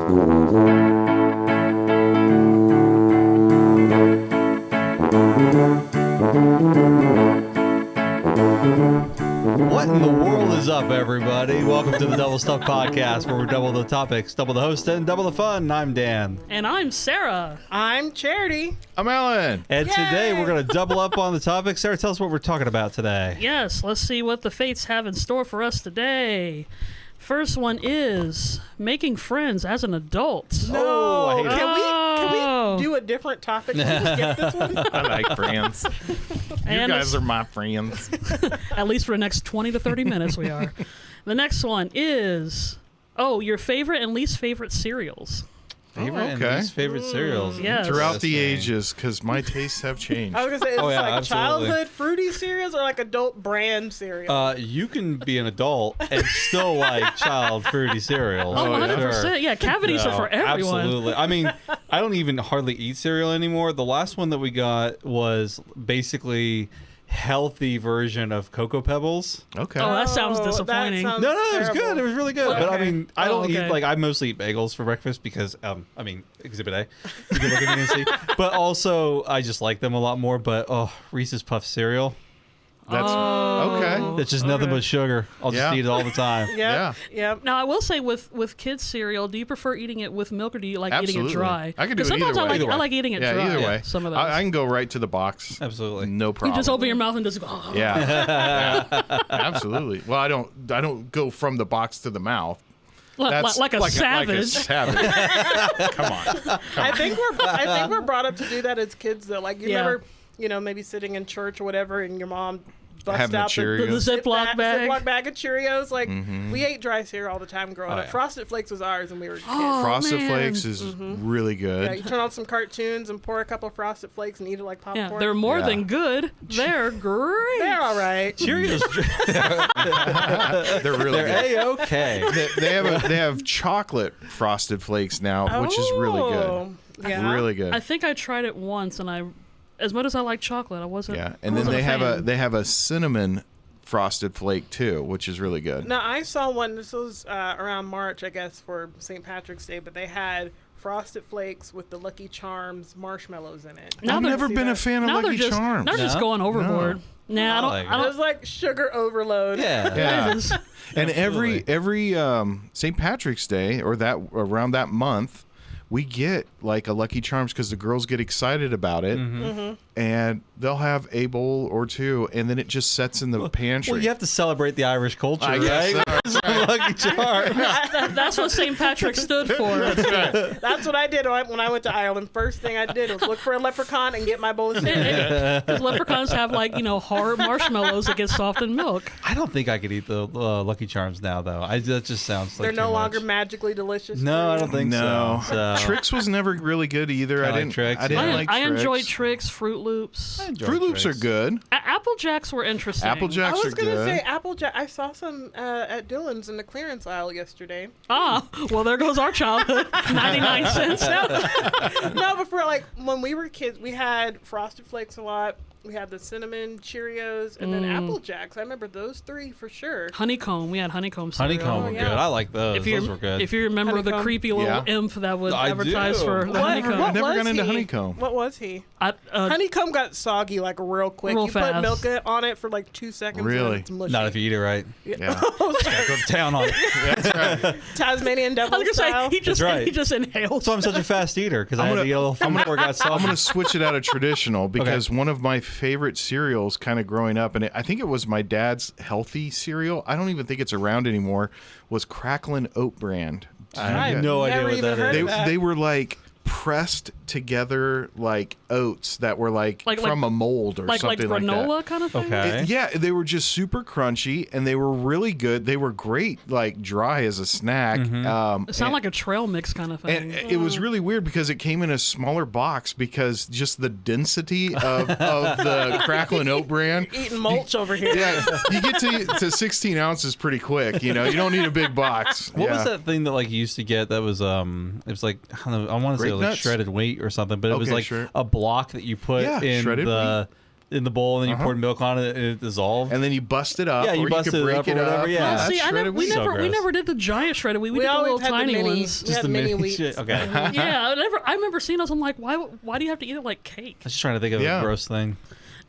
What in the world is up, everybody? Welcome to the Double Stuff Podcast, where we double the topics, double the host, and double the fun. I'm Dan. And I'm Sarah. I'm Charity. I'm Alan. And today we're going to double up on the topic. Sarah, tell us what we're talking about today. Yes, let's see what the fates have in store for us today. First one is making friends as an adult. No, I hate it. can we do a different topic? Can we just skip this one? I like friends. You guys are my friends. At least for the next 20 to 30 minutes we are. The next one is, your favorite and least favorite cereals. Favorite and least favorite cereals. Yes. Throughout the ages, because my tastes have changed. I was going to say, it's like absolutely. childhood fruity cereals or like adult brand cereal? You can be an adult and still like child fruity cereals. Oh, for 100%. sure. Yeah, cavities are for everyone. Absolutely. I mean, I don't even hardly eat cereal anymore. The last one that we got was basically healthy version of Cocoa Pebbles. Okay. Oh, that sounds disappointing. That sounds No, it was terrible. good. It was really good. But I Okay. mean, I don't okay. eat, I mostly eat bagels for breakfast because, Exhibit A. You can look at me and see. But also, I just like them a lot more. But, Reese's Puff cereal. That's okay. It's just nothing but sugar. I'll just Yeah. eat it all the time. Yep. Yep. Now, I will say with kids' cereal, do you prefer eating it with milk or do you like eating Absolutely. it dry? I can do 'Cause it either sometimes way. Either way. I like eating it Yeah, dry. either way. Some of those. I can go right to the box. Absolutely. No You problem. just open your mouth and just go, oh. Yeah. Yeah. Absolutely. Well, I don't go from the box to the mouth. That's like a savage. Like a savage. Come on. I think we're brought up to do that as kids though. Like you remember, maybe sitting in church or whatever, and your mom bust Having the out Cheerios. The Ziploc bag. Ziploc bag of Cheerios. Like Mm-hmm. we ate dry cereal all the time growing up. yeah. Frosted Flakes was ours when we were kids. Frosted man. Flakes is really good. Yeah, you turn on some cartoons and pour a couple of Frosted Flakes and eat it like popcorn. Yeah, they're more Yeah. than good. They're great. They're all right. Cheerios, They're really they're good. A-okay. They have chocolate Frosted Flakes now, which is really good. Oh, Yeah. Really good. I think I tried it once, and as much as I like chocolate, I wasn't. Yeah, I and then wasn't they fan. have a cinnamon Frosted Flake too, which is really good. Now I saw one. This was around March, I guess, for St. Patrick's Day, but they had Frosted Flakes with the Lucky Charms marshmallows in it. Now I've they're- never been a fan of Now they're Lucky just Charms. they're just No? going overboard. Nah, I like I It don't. was like sugar overload. Yeah. Yeah. It is. And Absolutely. every St. Patrick's Day or that around that month, we get like a Lucky Charms because the girls get excited about it, and they'll have a bowl or two, and then it just sets in the pantry. Well, you have to celebrate the Irish culture, I guess right? Lucky Charms. That's what St. Patrick stood for. That's what I did when I went to Ireland. First thing I did was look for a leprechaun and get my bowl of cereal. Because leprechauns have hard marshmallows that get soft in milk. I don't think I could eat the Lucky Charms now, though. That just sounds like They're no too longer much. magically delicious. No, I don't think No. so. Trix was never really good either. I I like didn't. Trix, I didn't yeah. like I Trix. enjoyed Trix, Fruit Loops. Fruit Loops are good. Apple Jacks were interesting. Apple I Jacks are was going to good. say Applejack. I saw some at Dillon's in the clearance aisle yesterday. Ah, well, there goes our childhood. 99 cents. No, but for like when we were kids, we had Frosted Flakes a lot. We had the cinnamon Cheerios and then Apple Jacks. I remember those three for sure. Honeycomb. We had honeycomb cereal. Honeycomb were yeah. good. I like those. If you Those were good. if you remember the Honeycomb. creepy little Yeah. imp that would I advertise do. for the What honeycomb. I've never was gone into he? honeycomb. What was he? Honeycomb. Honeycomb got soggy like real quick. Real you fast. put milk on it for like 2 seconds. Really? And it's mushy. Not if you eat it right. Yeah. Go to town on it. Tasmanian I devil was gonna style. say That's right. he just inhaled. That's why I'm such a fast eater, because I had to eat a little food before it got I'm soft. going to switch it out of traditional because one of my favorite cereals kind of growing up, and I think it was my dad's healthy cereal. I don't even think it's around anymore, was Cracklin' Oat Brand. I have no idea never what even that heard is. of that. They were like pressed together like oats that were like Like- from a mold or like something like that. granola kind of thing. Okay. Yeah, they were just super crunchy and they were really good. They were great, like dry as a snack. It sounded like a trail mix kind of thing. And it was really weird because it came in a smaller box because just the density of the Cracklin' Oat Brand. Eating mulch over here. Yeah, you get to 16 ounces pretty quick. You know, you don't need a big box. What was Yeah. that thing that like you used to get that was it was like I don't know, I want to say Grape it was like nuts? shredded wheat or something, but it was Okay, like sure. a block that you put Yeah, in shredded the in the bowl, and then you poured milk on it, and it dissolved. And then you bust it up. Yeah, you or busted you could it break up or it whatever, up. yeah. See, shredded we wheat. So we gross. never did the giant shredded wheat. We did the always little had the tiny mini. ones. We had mini wheats. shit. Okay. Yeah, I remember seeing those. I'm like, why do you have to eat it like cake? I was just trying to think of Yeah. a gross thing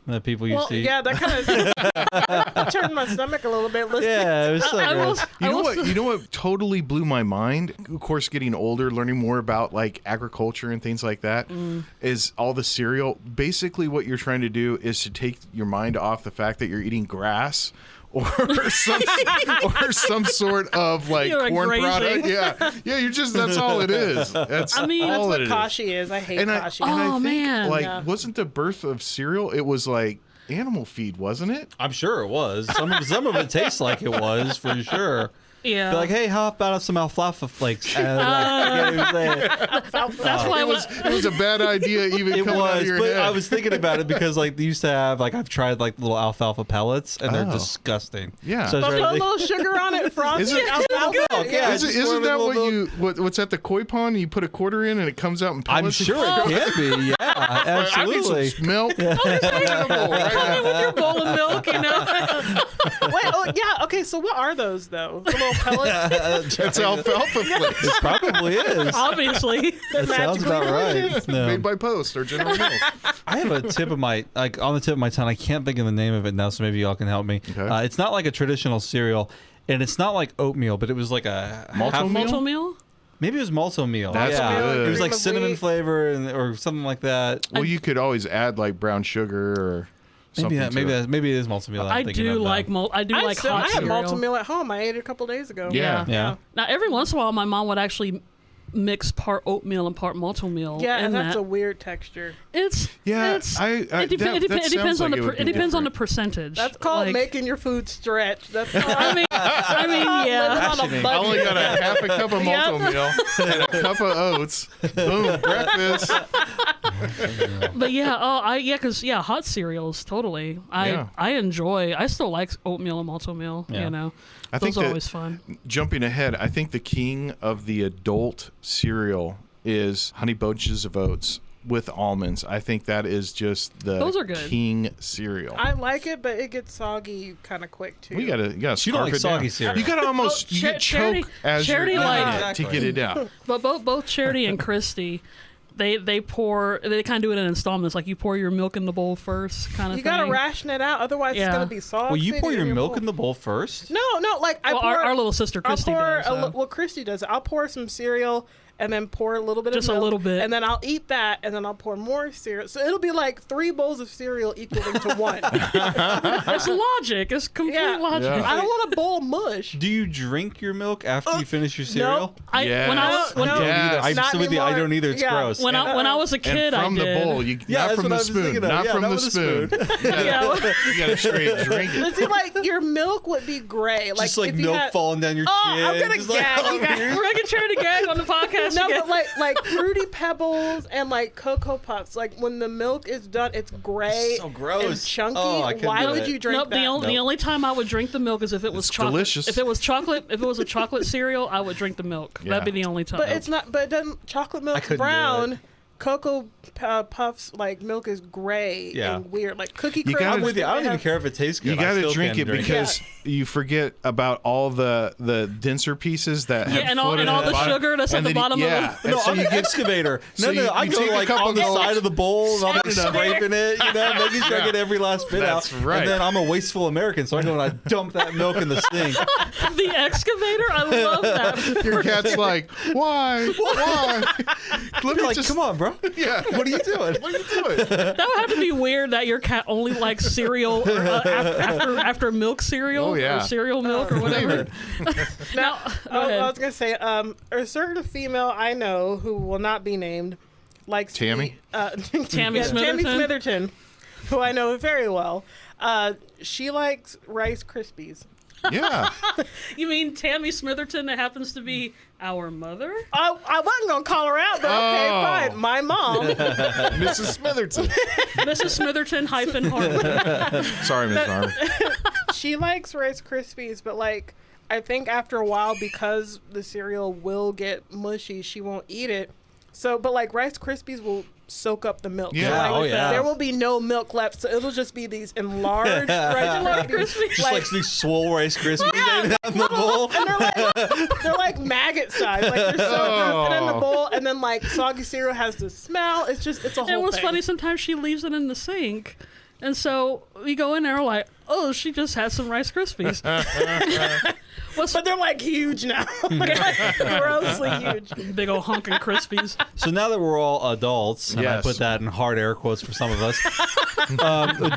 that people used Well, to eat. yeah, that kind of turned my stomach a little bit. Listening. Yeah, it was so I gross. will- You know what? You know what totally blew my mind? Of course, getting older, learning more about like agriculture and things like that, is all the cereal. Basically, what you're trying to do is to take your mind off the fact that you're eating grass or some sort of like You're, like, corn grazing. product. Yeah. You're just that's all it is. That's I mean, all That's it what is. kashi is. I hate And kashi. I Oh, think man. like Yeah. wasn't the birth of cereal? It was like animal feed, wasn't it? I'm sure it was. Some of it tastes like it was for sure. Yeah. Be like, hey, how about some alfalfa flakes? And That's why It was a bad idea even it coming out of was, your but head. I was thinking about it because like they used to have like I've tried like little alfalfa pellets and they're Oh. disgusting. Yeah. So I was But ready put a to- little sugar on it, frosted Is it- alfalfa. Yeah, Isn't, just isn't pour that a what little you what's at the koi pond? You put a quarter in and it comes out in I'm pellets. sure it can be. Yeah, I need absolutely. some milk. come in with your bowl of milk, you know. Wait, oh yeah, okay. So what are those though? The little pellets. It's alfalfa flakes It probably is. Obviously. They're That sounds magically about right. delicious. No. made by Post or General Milk. I have a tip of my on the tip of my tongue. I can't think of the name of it now, so maybe y'all can help me. Okay. It's not like a traditional cereal, and it's not like oatmeal, but it was like a Malto half- meal? Malto meal? Maybe it was malto meal. That's yeah. good. It was like Cream of cinnamon wheat. flavor or something like that. Well, you could always add like brown sugar or Maybe something. to it. maybe it is malto meal. that I'm I thinking do of now. like I do like I hot had cereal. malto meal at home. I ate it a couple days ago. Yeah. Yeah. Now, every once in a while, my mom would actually mix part oatmeal and part malto meal. Yeah, in and that's that. a weird texture. It's Yeah, It's, I- it, that depends sounds on like it the would be it depends on the different. percentage. That's called Like, making your food stretch. That's called I mean, yeah. living on a I only budget. got a half a cup of malto meal and a cup of oats. Boom, breakfast. But yeah, because hot cereals totally. Yeah. I still like oatmeal and malto meal. Yeah. You know, I those think are that- always fun. Jumping ahead, I think the king of the adult cereal is Honey Bunches of Oats with almonds. I think that is just the Those are good. king cereal. I like it, but it gets soggy kind of quick too. you gotta You don't scarf like it down. soggy cereal. You gotta almost you get Charity- choke as Charity you're like- eating it to Exactly. get it out. But both Charity and Christy, they kind of do it in installments. Like you pour your milk in the bowl first, kind of. You gotta ration it out, otherwise Yeah. it's gonna be soggy. Well, you pour your milk bowl. in the bowl first. No, like I Well, pour. our little sister I'll Christy pour does. so. well, Christy does it. I'll pour some cereal and then pour a little bit Just a of milk, little bit. and then I'll eat that, and then I'll pour more cereal. So it'll be like 3 bowls of cereal equaling to one. It's logic. It's complete Yeah. logic. Yeah. I don't want a bowl of mush. Do you drink your milk after you finish your cereal? Nope. When I was No, when, no. I don't either. Yes. I'm Not still with you. I anymore. don't either. It's Yeah. gross. when I was a kid, And from I the did. bowl, Yeah, not that's from what the I was spoon. thinking of. Not Yeah, from not the with a spoon. Yeah. You gotta straight drink it. But see, like your milk would be gray. Like just like if you milk had, falling down your Oh, chin. I'm gonna just like, gag you guys. here's- We're gonna try to gag on the podcast. No, again. but like Fruity Pebbles and like Cocoa Puffs, like when the milk is done, it's gray So gross. and chunky. Oh, I couldn't Why do would it. you drink Nope, that? the only time I would drink the milk is if it was It's chocolate. delicious. If it was a chocolate cereal, I would drink the milk. Yeah. That'd be the only time. But it's not. But it doesn't. Chocolate I milk couldn't do brown. it. Cocoa Puffs like milk is gray Yeah. and weird. Like Cookie You Crisp. gotta- I'm with you. I don't they even have- care if it tastes good. You I got to still drink can't it because you forget about all the denser pieces that have and all floated the at bottom. sugar that's at And the then you- bottom yeah. of And No, so I'm you an get excavator. so No, you- I you go take a like couple on the gulps. side of the bowl and I'm Spit it up. scraping it, making sure I get every last bit That's out. right. And then I'm a wasteful American, so I go and I dump that milk in the sink. the excavator. I love that. Your cat's like, why? Why? Let You're me like, just. come on, bro. Yeah. What are you doing? What are you doing? That would have to be weird that your cat only likes cereal or, after milk cereal Oh, yeah. or cereal milk or whatever. Now, go ahead. I was gonna say, a certain female I know who will not be named likes to Tammy? eat, Tammy Tammy Smitherton. Smitherton, who I know very well. She likes Rice Krispies. Yeah. You mean Tammy Smitherton that happens to be our mother? I wasn't gonna call her out, but okay, Oh. fine. My mom. Mrs. Smitherton. Mrs. Smitherton hyphen Harmon. Sorry, Miss Harmon. She likes Rice Krispies, but like I think after a while, because the cereal will get mushy, she won't eat it. So, but like Rice Krispies will soak up the milk. Yeah. So, like, Oh, yeah. there will be no milk left. So it'll just be these enlarged Rice Krispies. Just like these swole Rice Krispies hanging out in the bowl. And they're like maggot size. Like they're so gross. And in the bowl, and then like soggy cereal has the smell. It's a whole And what's thing. funny, sometimes she leaves it in the sink. And so we go in there like, oh, she just had some Rice Krispies. But they're like huge now. Like, grossly huge. Big old honking Krispies. So now that we're all adults, and I Yes. put that in hard air quotes for some of us,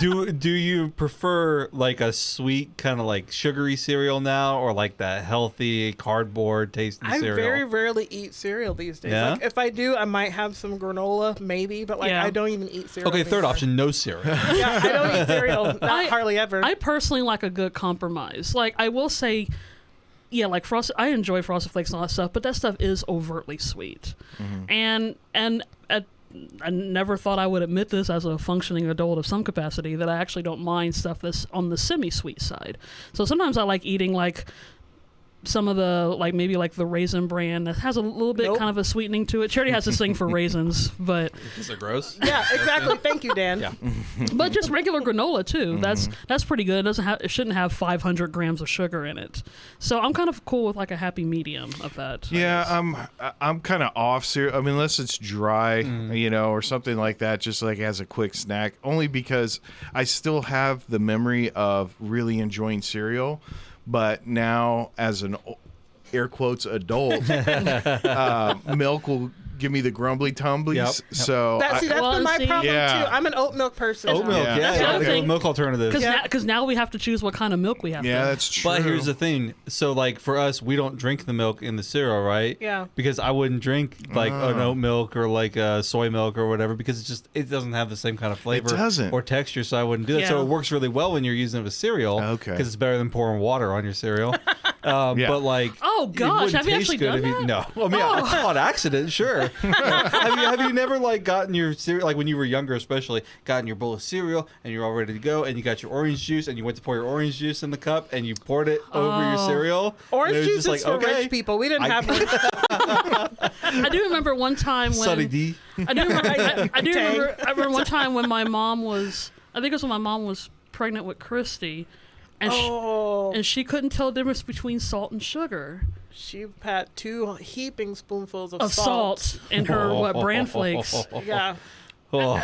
do you prefer like a sweet kind of like sugary cereal now, or like that healthy cardboard tasting I cereal? very rarely eat cereal these days. Yeah? Like if I do, I might have some granola, maybe, but like Yeah. I don't even eat cereal. Okay, third anymore. option, no cereal. Yeah, I don't eat cereal. Not hardly ever. I personally like a good compromise. Like, I will say, yeah, like I enjoy Frosted Flakes and all that stuff, but that stuff is overtly sweet. And I never thought I would admit this as a functioning adult of some capacity, that I actually don't mind stuff that's on the semi-sweet side. So sometimes I like eating like some of the, like maybe like the Raisin Bran that has a little bit Nope. kind of a sweetening to it. Charity has this thing for raisins, but Is it gross? yeah, exactly. Thank you, Dan. Yeah. but just regular granola too. That's pretty good. It shouldn't have 500 grams of sugar in it. So I'm kind of cool with like a happy medium of that. I Yeah, guess. I'm kind of off cereal. I mean, unless it's dry, or something like that, just like as a quick snack. Only because I still have the memory of really enjoying cereal, but now as an air quotes adult, milk will give me the grumbly tumblies. Yep. So That's been my see- problem Yeah. too. I'm an oat milk person. Oat milk, Yeah. yeah, That's the other like thing. milk alternatives. Because now we have to choose what kind of milk we have. yeah, to. that's true. But here's the thing. So, like, for us, we don't drink the milk in the cereal, right? Yeah. Because I wouldn't drink, like, an oat milk or, like, soy milk or whatever, because it doesn't have the same kind of flavor doesn't. or texture, so I wouldn't do that. So Yeah. it works really well when you're using it with cereal. Okay. Because it's better than pouring water on your cereal. Yeah. But, like... Oh, it gosh, wouldn't have you taste actually good done if you- that? No. Well, I mean, on accident, sure. have you never, like, gotten your cereal, like, when you were younger especially, gotten your bowl of cereal, and you're all ready to go, and you got your orange juice, and you went to pour your orange juice in the cup, and you poured it over your Oh. cereal? and it Orange was juice just is like, for okay, rich people. We didn't have one. I do remember one time when Sunny D. I do remember. Tang. I remember one time when my mom was. I think it was when my mom was pregnant with Christy, and Oh, she couldn't tell the difference between salt and sugar. she had 2 heaping spoonfuls Of salt in her bran flakes. Yeah. Oh.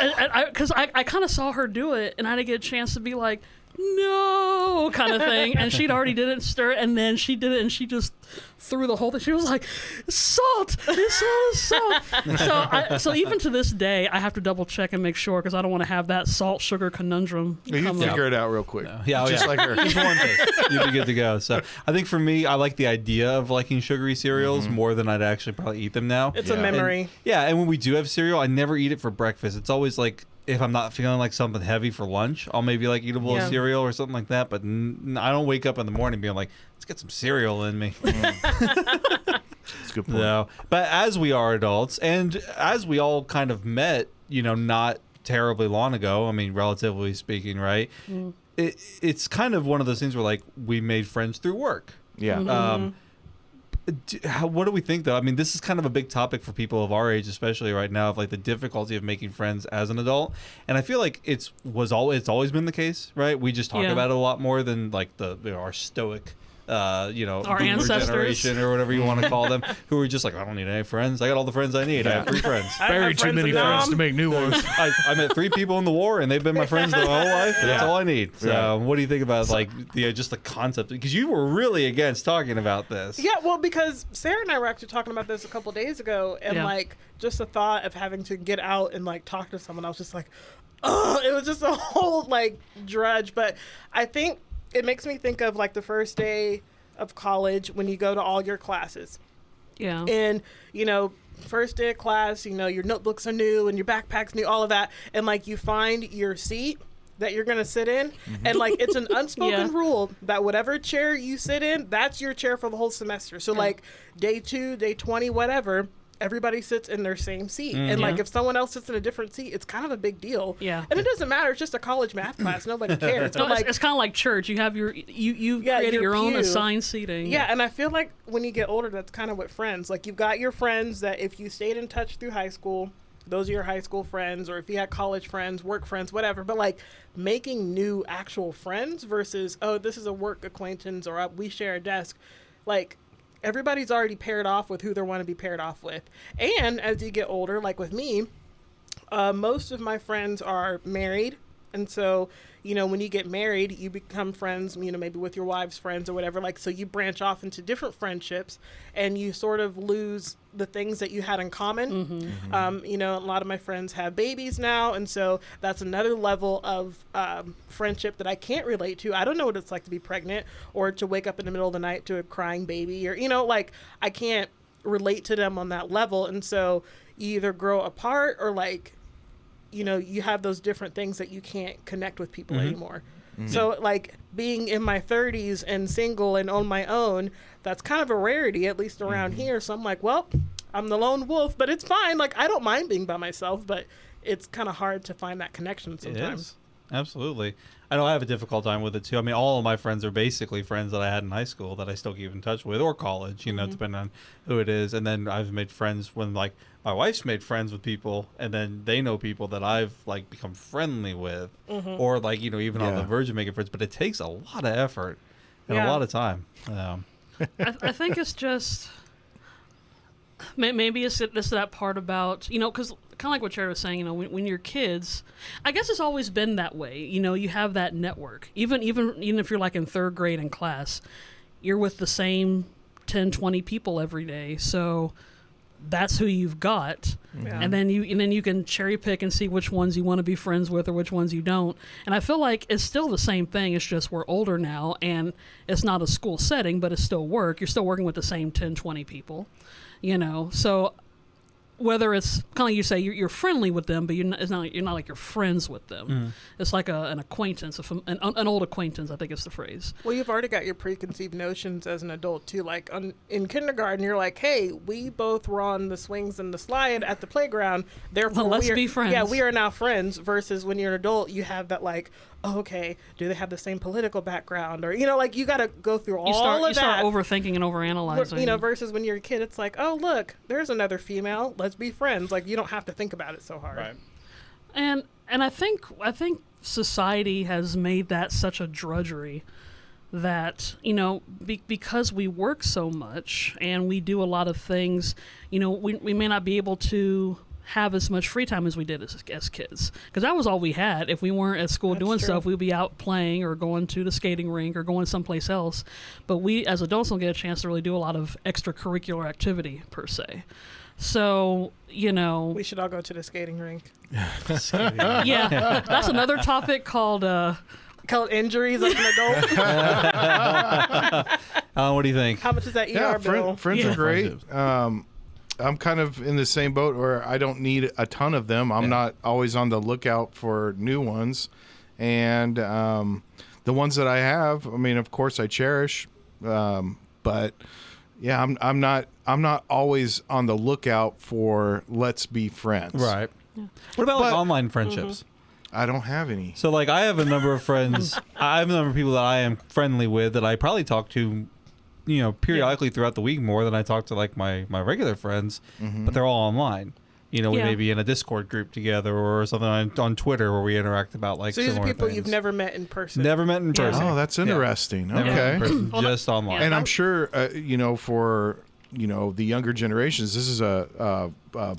Because I kind of saw her do it, and I didn't get a chance to be like, no, kind of thing. And she'd already did it and stir it, and then she did it, and she just threw the whole thing. She was like, salt, it's salt. So even to this day, I have to double check and make sure, because I don't want to have that salt sugar conundrum. You come figure up. it out real quick. Yeah, just like her. Just one thing. You'd be good to go. So I think for me, I like the idea of liking sugary cereals more than I'd actually probably eat them now. It's Yeah. a memory. And, yeah, and when we do have cereal, I never eat it for breakfast. It's always like if I'm not feeling like something heavy for lunch, I'll maybe like eat a bowl of Yeah. cereal or something like that. But I don't wake up in the morning being like, let's get some cereal in me. That's a good point. No, but as we are adults, and as we all kind of met, not terribly long ago. I mean, relatively speaking, right? It's kind of one of those things where like we made friends through work. Yeah. What do we think though? I mean, this is kind of a big topic for people of our age, especially right now, of like the difficulty of making friends as an adult. And I feel like it's always been the case, right? We just talk Yeah. about it a lot more than like our stoic, Our boomer ancestors. generation or whatever you want to call them, who were just like, I don't need any friends. I got all the friends I need. I have 3 friends. I Buried have too friends many in friends Nam. to make new ones. I met 3 people in the war, and they've been my friends the whole life. And that's Yeah. all I need. So, Yeah. what do you think about like just the concept? Because you were really against talking about this. Yeah, well, because Sarah and I were actually talking about this a couple days ago, and Yeah. like just the thought of having to get out and like talk to someone, I was just like, oh, it was just a whole like drudge. But I think it makes me think of like the first day of college when you go to all your classes, Yeah. and first day of class, your notebooks are new and your backpack's new, all of that, and like you find your seat that you're gonna sit in, and like it's an unspoken Yeah. rule that whatever chair you sit in, that's your chair for the whole semester. So like day 2, day 20, whatever, everybody sits in their same seat. And like if someone else sits in a different seat, it's kind of a big deal. Yeah. And it doesn't matter. It's just a college math class. Nobody cares. No, But like, it's kind of like church. You have you Yeah, created your own pew. assigned seating. yeah, and I feel like when you get older, that's kind of what friends, like you've got your friends that if you stayed in touch through high school, those are your high school friends, or if you had college friends, work friends, whatever. But like making new actual friends versus, oh, this is a work acquaintance, or we share a desk. Like everybody's already paired off with who they want to be paired off with. And as you get older, like with me, most of my friends are married. And so, you know, when you get married, you become friends, you know, maybe with your wife's friends or whatever. Like, so you branch off into different friendships and you sort of lose the things that you had in common. You know, a lot of my friends have babies now. And so that's another level of friendship that I can't relate to. I don't know what it's like to be pregnant or to wake up in the middle of the night to a crying baby, or, you know, like I can't relate to them on that level. And so you either grow apart or like, you know, you have those different things that you can't connect with people anymore. So like being in my 30s and single and on my own, that's kind of a rarity, at least around here. So I'm like, well, I'm the lone wolf, but it's fine. Like I don't mind being by myself, but it's kind of hard to find that connection sometimes. It is. Absolutely. I know I have a difficult time with it too. I mean, all of my friends are basically friends that I had in high school that I still keep in touch with, or college, you know, depending on who it is. And then I've made friends when, like, my wife's made friends with people, and then they know people that I've, like, become friendly with, or, like, you know, even on the verge of making friends. But it takes a lot of effort and a lot of time. I think it's just maybe it's that part about, you know, because kind of like what Jared was saying, you know, when you're kids, I guess it's always been that way. You know, you have that network. Even if you're like in third grade in class, you're with the same 10, 20 people every day. So that's who you've got. Yeah. And then you can cherry pick and see which ones you want to be friends with or which ones you don't. And I feel like it's still the same thing. It's just we're older now and it's not a school setting, but it's still work. You're still working with the same 10, 20 people, you know. So whether it's kind of like you say, you're friendly with them, but you're not like you're friends with them. It's like an acquaintance, an old acquaintance, I think is the phrase. Well, you've already got your preconceived notions as an adult too. Like in kindergarten, you're like, hey, we both were on the swings and the slide at the playground. Therefore, Well, let's be friends. Yeah, we are now friends. Versus when you're an adult, you have that like, oh, okay, do they have the same political background? Or, you know, like you got to go through all of that. You start overthinking and overanalyzing. You know, versus when you're a kid, it's like, oh, look, there's another female. Let's be friends. Like you don't have to think about it so hard. Right. And I think society has made that such a drudgery that, you know, because we work so much and we do a lot of things, you know, we may not be able to have as much free time as we did as kids, because that was all we had. If we weren't at school doing stuff, we'd be out playing or going to the skating rink or going someplace else. But we as adults don't get a chance to really do a lot of extracurricular activity per se. So, you know, We should all go to the skating rink. yeah, that's another topic called Called injuries as an adult. What do you think? How much is that ER bill? Friends are great. I'm kind of in the same boat where I don't need a ton of them. I'm not always on the lookout for new ones. And the ones that I have, I mean, of course I cherish. But yeah, I'm not always on the lookout for let's be friends. Right. What about like online friendships? I don't have any. So like I have a number of friends. I have a number of people that I am friendly with that I probably talk to, you know, periodically throughout the week more than I talk to like my regular friends, but they're all online. You know, we may be in a Discord group together or something on Twitter where we interact about like So these are similar people things. you've never met in person. Never met in person. Oh, that's interesting. Never met Okay. in person, just online. And I'm sure, you know, for, you know, the younger generations, this is a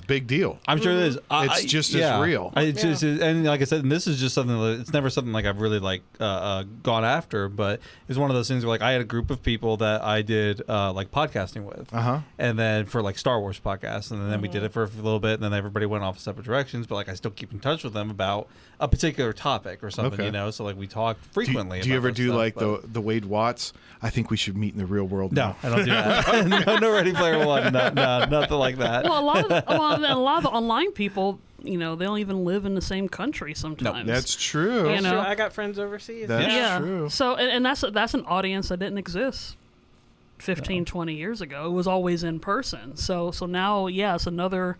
big deal. I'm sure it is. It's just as real. It's just, and like I said, and this is just something that it's never something like I've really like gone after, but it's one of those things where like I had a group of people that I did like podcasting with, and then for like Star Wars podcasts, and then we did it for a little bit, and then everybody went off in separate directions. But like I still keep in touch with them about a particular topic or something, you know. So like we talk frequently. Do you about ever those do stuff, like but the Wade Watts? I think we should meet in the real world. No, now. I don't do that. no Ready Player One. No, nothing like that. Well, a lot of the online people, you know, they don't even live in the same country sometimes. That's true. You know, Sure, I got friends overseas. That's yeah. true. So and that's an audience that didn't exist 15, 20 years ago. It was always in person. So now, yeah, it's another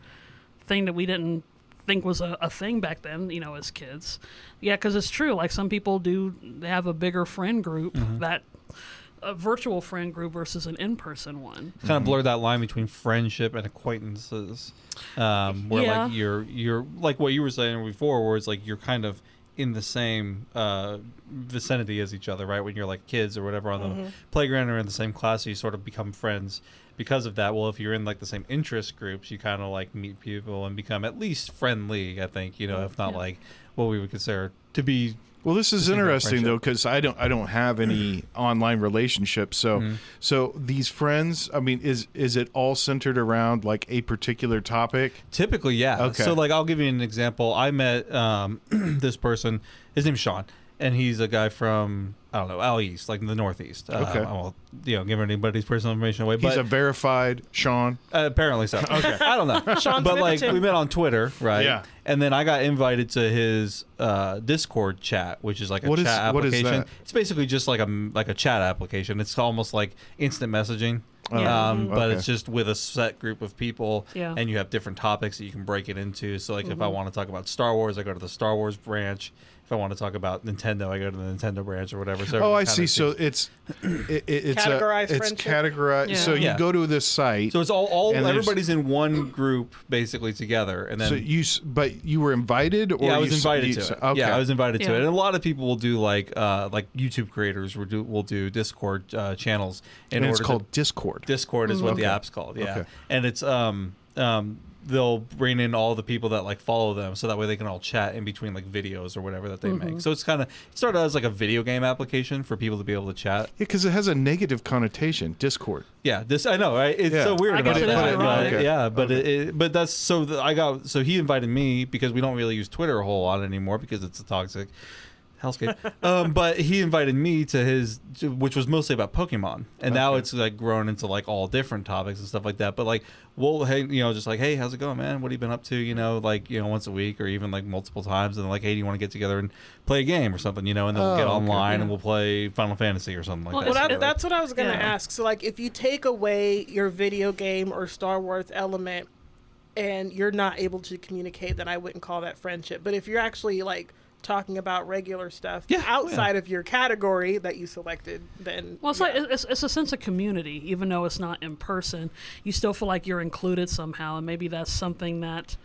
thing that we didn't think was a thing back then, as kids. Yeah, because it's true. Like some people they have a bigger friend group that a virtual friend group versus an in-person one. Kind of blur that line between friendship and acquaintances. Where like you're like what you were saying before, where it's like you're kind of in the same vicinity as each other, right? When you're like kids or whatever on the playground or in the same class, so you sort of become friends because of that. Well, if you're in like the same interest groups, you kind of like meet people and become at least friendly, I think, if not like what we would consider to be. Well, this is interesting though, because I don't have any online relationships. So these friends, I mean, is it all centered around like a particular topic? Typically, yeah. Okay. So like I'll give you an example. I met this person. His name's Sean, and he's a guy from out east, like the Northeast. Okay. I won't give anybody's personal information away. He's but a verified Sean. Apparently so. Okay. I don't know. Sean's but like Tim. we met on Twitter, right? Yeah. And then I got invited to his Discord chat, which is like a What is application. that? It's basically just like a chat application. It's almost like instant messaging. Yeah. But Okay. it's just with a set group of people, Yeah. and you have different topics that you can break it into. So like if I want to talk about Star Wars, I go to the Star Wars branch. If I want to talk about Nintendo, I go to the Nintendo branch or whatever. So Oh, I everyone see. kinda So sees- it's Categorized it's friendship. categorized. Yeah. So you Yeah. go to this site. so it's all and there's- everybody's in one group basically together, and then So but you were invited, or yeah, I was you s- invited you to s- it. Okay. Yeah, I was invited to Yeah. it, and a lot of people will do like YouTube creators will do Discord channels in and order it's to called Discord. Discord is what the Okay. app's called, yeah. Okay. And it's they'll bring in all the people that like follow them, so that way they can all chat in between like videos or whatever that they make. So it's kind of it started as like a video game application for people to be able to chat. Yeah, because it has a negative connotation. Discord. Yeah, this I know, right? It's Yeah. so weird I about guess it that. is but, ironic. Okay. Yeah, but Okay. but that's so he invited me because we don't really use Twitter a whole lot anymore because it's a toxic hellscape. But he invited me to which was mostly about Pokemon, and now it's like grown into like all different topics and stuff like that. But like, well, hey, just like, hey, how's it going, man? What have you been up to? Like, once a week or even like multiple times, and like, hey, do you want to get together and play a game or something? And then we'll get online and we'll play Final Fantasy or something like Well, that. Well, together. that's what I was going to Yeah. ask. So, like, if you take away your video game or Star Wars element and you're not able to communicate, then I wouldn't call that friendship. But if you're actually, like, talking about regular stuff outside of your category that you selected, then... Well, it's like it's a sense of community, even though it's not in person. You still feel like you're included somehow, and maybe that's something that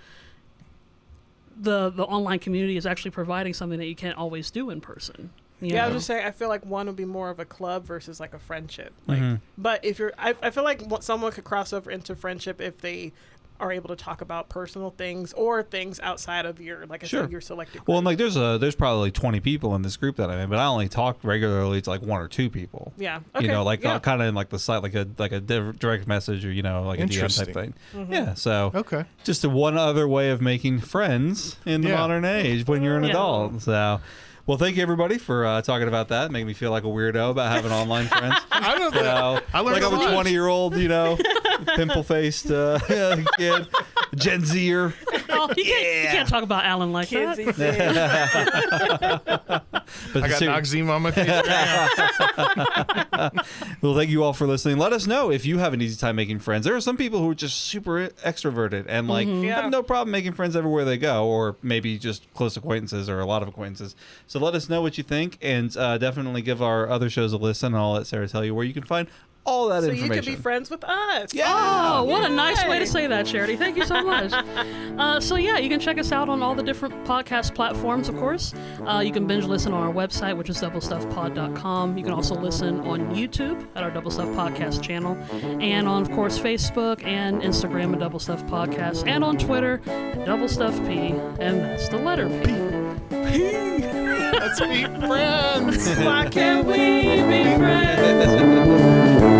the online community is actually providing, something that you can't always do in person. You I know? was just saying, I feel like one would be more of a club versus like a friendship. Like, but if you're, I feel like someone could cross over into friendship if they are able to talk about personal things or things outside of your, like I said, your selected group. Well, and like there's probably like 20 people in this group that I'm in, but I only talk regularly to like one or two people. Yeah. Okay. Like kind of in like the site, like a direct message or like a DM type thing. Yeah. So Okay. just one other way of making friends in the modern age when you're an Yeah. adult. So. Well, thank you everybody for talking about that, making me feel like a weirdo about having online friends. I don't know. So, I learned like a I'm a lot. 20-year-old, pimple-faced kid, Gen Zer. Oh, you can't talk about Alan like Kids that. these days. But I got ser- noxema on my face. Well, thank you all for listening. Let us know if you have an easy time making friends. There are some people who are just super extroverted and like Yeah. have no problem making friends everywhere they go, or maybe just close acquaintances or a lot of acquaintances. So let us know what you think, and definitely give our other shows a listen. And I'll let Sarah tell you where you can find all that So you information. could be friends with us. Oh, what a nice way to say that, Charity. Thank you so much. So yeah, you can check us out on all the different podcast platforms, of course. You can binge listen on our website, which is doublestuffpod.com. You can also listen on YouTube at our Double Stuff Podcast channel, and on, of course, Facebook and Instagram at Double Stuff Podcast, and on Twitter, Double Stuff P, and that's the letter P. Let's be friends. Why can't we Be friends.